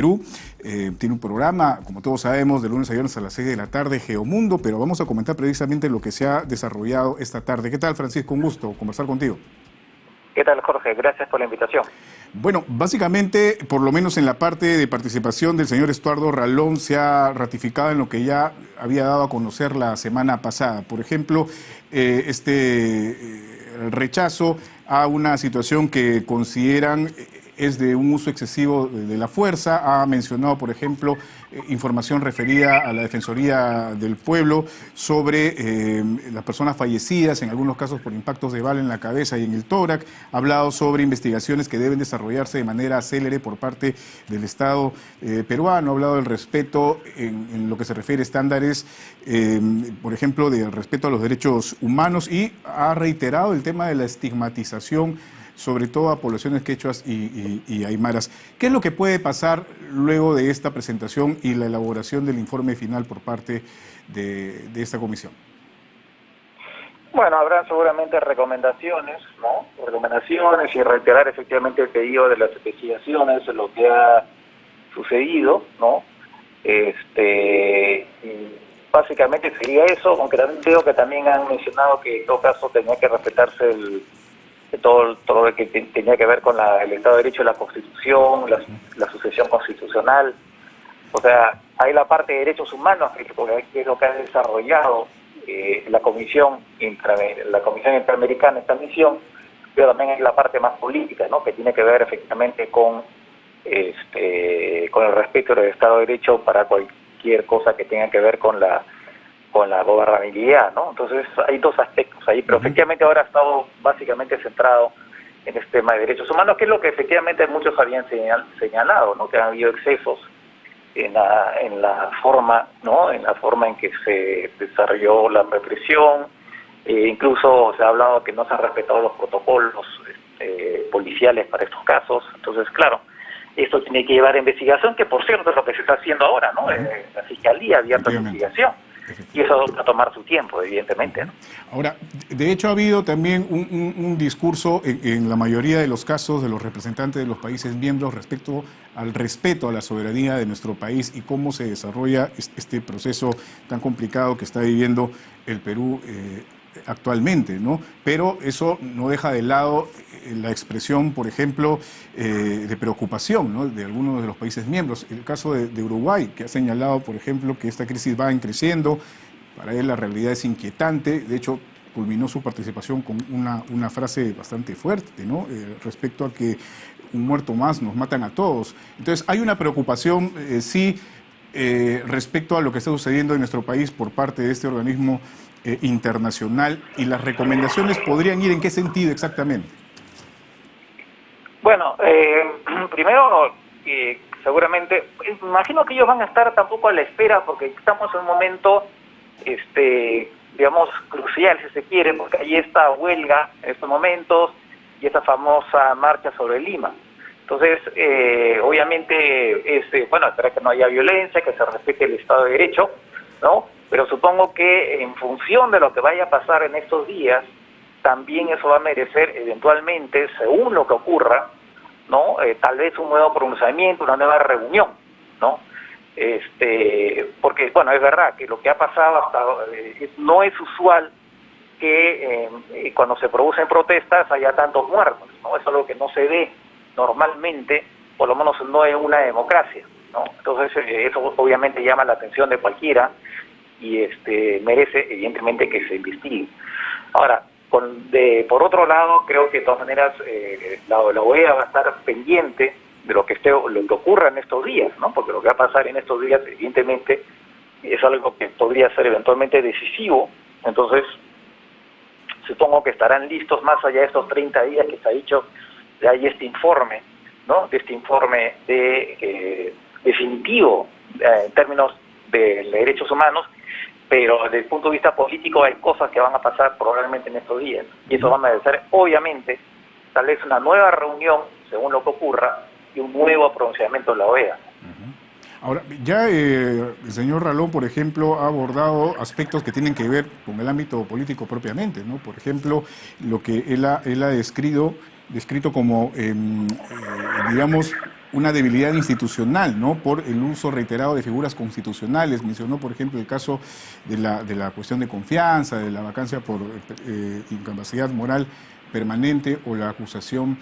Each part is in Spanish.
Perú. Tiene un programa, como todos sabemos, de lunes a viernes a las 6 de la tarde, Geomundo, pero vamos a comentar precisamente lo que se ha desarrollado esta tarde. ¿Qué tal, Francisco? Un gusto conversar contigo. ¿Qué tal, Jorge? Gracias por la invitación. Bueno, básicamente, por lo menos en la parte de participación del señor Estuardo Ralón, se ha ratificado en lo que ya había dado a conocer la semana pasada. Por ejemplo, rechazo a una situación que consideran es de un uso excesivo de la fuerza. Ha mencionado, por ejemplo, información referida a la Defensoría del Pueblo sobre las personas fallecidas, en algunos casos por impactos de bala en la cabeza y en el tórax. Ha hablado sobre investigaciones que deben desarrollarse de manera célere por parte del Estado peruano. Ha hablado del respeto en lo que se refiere a estándares, por ejemplo, del respeto a los derechos humanos, y ha reiterado el tema de la estigmatización, sobre todo a poblaciones quechuas y aymaras. ¿Qué es lo que puede pasar luego de esta presentación y la elaboración del informe final por parte de esta comisión? Bueno, habrá seguramente recomendaciones, ¿no? Recomendaciones y reiterar efectivamente el pedido de las investigaciones, lo que ha sucedido, ¿no? Básicamente sería eso, aunque también creo que también han mencionado que en todo caso tenía que respetarse todo lo que tenía que ver con el Estado de Derecho, la Constitución, la sucesión constitucional. O sea, hay la parte de derechos humanos, que es lo que ha desarrollado la Comisión Interamericana, esta misión, pero también hay la parte más política, ¿no? Que tiene que ver efectivamente con el respeto del Estado de Derecho para cualquier cosa que tenga que ver con la gobernabilidad, ¿no? Entonces hay dos aspectos ahí, pero efectivamente ahora ha estado básicamente centrado en este tema de derechos humanos, que es lo que efectivamente muchos habían señalado, ¿no? Que han habido excesos en la forma, ¿no? En la forma en que se desarrolló la represión, incluso se ha hablado que no se han respetado los protocolos policiales para estos casos. Entonces, claro, esto tiene que llevar a investigación, que por cierto es lo que se está haciendo ahora, ¿no? La Fiscalía ha abierto investigación. Y eso va a tomar su tiempo, evidentemente, ¿no? Ahora, de hecho ha habido también un discurso en la mayoría de los casos de los representantes de los países miembros respecto al respeto a la soberanía de nuestro país y cómo se desarrolla este proceso tan complicado que está viviendo el Perú actualmente, ¿no? Pero eso no deja de lado la expresión, por ejemplo, de preocupación, ¿no? De algunos de los países miembros. El caso de Uruguay, que ha señalado, por ejemplo, que esta crisis va creciendo. Para él la realidad es inquietante. De hecho, culminó su participación con una frase bastante fuerte, ¿no? Respecto a que un muerto más nos matan a todos. Entonces, hay una preocupación, sí, respecto a lo que está sucediendo en nuestro país por parte de este organismo internacional, y las recomendaciones podrían ir en qué sentido exactamente. Bueno, primero, seguramente, imagino que ellos van a estar tampoco a la espera, porque estamos en un momento, digamos, crucial, si se quiere, porque hay esta huelga en estos momentos y esta famosa marcha sobre Lima. Entonces, obviamente, bueno, esperar que no haya violencia, que se respete el Estado de Derecho, ¿no? Pero supongo que en función de lo que vaya a pasar en estos días, también eso va a merecer eventualmente, según lo que ocurra, ¿no? Tal vez un nuevo pronunciamiento, una nueva reunión, ¿no? Porque, bueno, es verdad que lo que ha pasado no es usual que cuando se producen protestas haya tantos muertos, ¿no? Es algo que no se ve normalmente, por lo menos no en una democracia, ¿no? Entonces, eso obviamente llama la atención de cualquiera y merece, evidentemente, que se investigue. Ahora, por otro lado, creo que de todas maneras la OEA va a estar pendiente de lo que ocurra en estos días, ¿no? Porque lo que va a pasar en estos días, evidentemente, es algo que podría ser eventualmente decisivo. Entonces, supongo que estarán listos más allá de estos 30 días que se ha dicho, de ahí este informe, ¿no? De este informe definitivo en términos de derechos humanos. Pero desde el punto de vista político hay cosas que van a pasar probablemente en estos días. Y eso va a merecer, obviamente, tal vez una nueva reunión, según lo que ocurra, y un nuevo pronunciamiento de la OEA. Ahora, ya el señor Ralón, por ejemplo, ha abordado aspectos que tienen que ver con el ámbito político propiamente, ¿no? Por ejemplo, lo que él ha descrito como, digamos, una debilidad institucional, ¿no? Por el uso reiterado de figuras constitucionales. Mencionó, por ejemplo, el caso de la cuestión de confianza, de la vacancia por incapacidad moral permanente o la acusación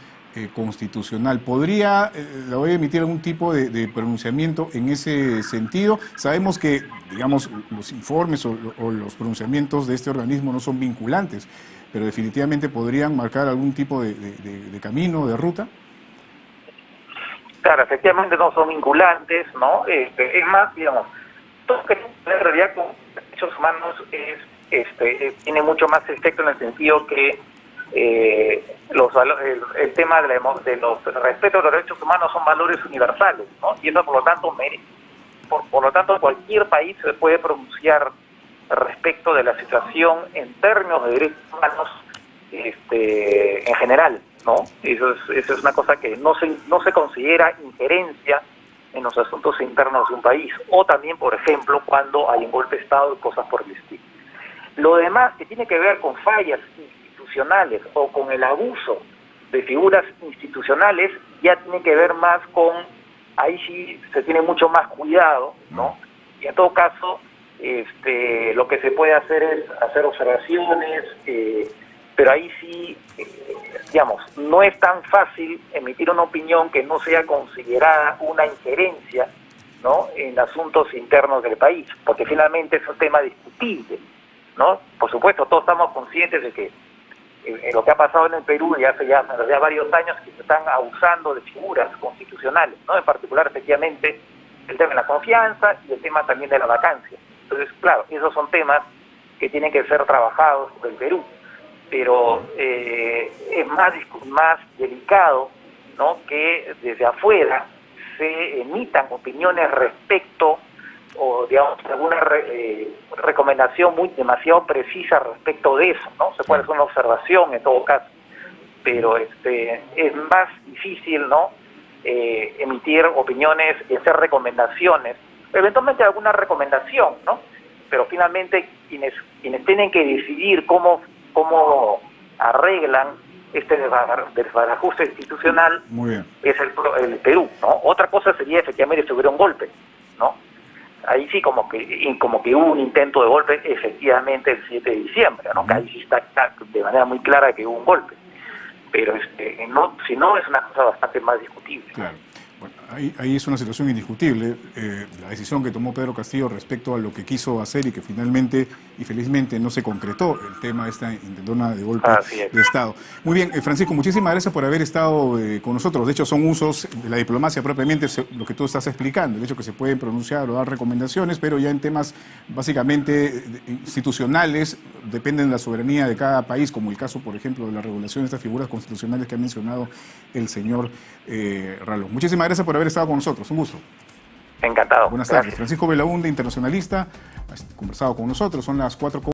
constitucional. ¿Podría la OEA emitir algún tipo de pronunciamiento en ese sentido? Sabemos que, digamos, los informes o los pronunciamientos de este organismo no son vinculantes, pero definitivamente podrían marcar algún tipo de camino, de ruta. Claro, efectivamente no son vinculantes, ¿no? Es más, digamos, todo que en realidad con derechos humanos tiene mucho más efecto en el sentido que el tema de los respeto a los derechos humanos son valores universales, ¿no? Y eso por lo tanto por lo tanto cualquier país se puede pronunciar respecto de la situación en términos de derechos humanos en general, ¿no? Eso es una cosa que no se considera injerencia en los asuntos internos de un país, o también, por ejemplo, cuando hay un golpe de Estado y cosas por el estilo. Lo demás que tiene que ver con fallas institucionales o con el abuso de figuras institucionales ya tiene que ver más con, ahí sí se tiene mucho más cuidado, ¿no? Y en todo caso, lo que se puede hacer es hacer observaciones, pero ahí sí, digamos, no es tan fácil emitir una opinión que no sea considerada una injerencia, ¿no?, en asuntos internos del país, porque finalmente es un tema discutible, ¿no? Por supuesto, todos estamos conscientes de que lo que ha pasado en el Perú ya hace ya varios años que se están abusando de figuras constitucionales, ¿no? En particular, efectivamente, el tema de la confianza y el tema también de la vacancia. Entonces, claro, esos son temas que tienen que ser trabajados por el Perú, pero es más delicado, ¿no?, que desde afuera se emitan opiniones respecto o, digamos, alguna recomendación demasiado precisa respecto de eso, ¿no? Se puede hacer una observación en todo caso, pero es más difícil, ¿no?, emitir opiniones y hacer recomendaciones, eventualmente alguna recomendación, ¿no? Pero finalmente quienes tienen que decidir cómo arreglan este desbarajuste institucional es el Perú, ¿no? Otra cosa sería efectivamente si hubiera un golpe, ¿no? Ahí sí como que hubo un intento de golpe efectivamente el 7 de diciembre, ¿no? Que ahí sí está de manera muy clara que hubo un golpe, pero si no es una cosa bastante más discutible. Claro. Bueno, ahí es una situación indiscutible, la decisión que tomó Pedro Castillo respecto a lo que quiso hacer y que finalmente y felizmente no se concretó, el tema de esta intentona de golpe de Estado. Muy bien, Francisco, muchísimas gracias por haber estado con nosotros. De hecho, son usos de la diplomacia propiamente lo que tú estás explicando, el hecho que se pueden pronunciar o dar recomendaciones, pero ya en temas básicamente institucionales, dependen de la soberanía de cada país, como el caso, por ejemplo, de la regulación de estas figuras constitucionales que ha mencionado el señor Ralón. Muchísimas gracias por haber estado con nosotros. Un gusto. Encantado. Buenas tardes. Francisco Belaúnde, internacionalista, ha conversado con nosotros. Son las 4:00.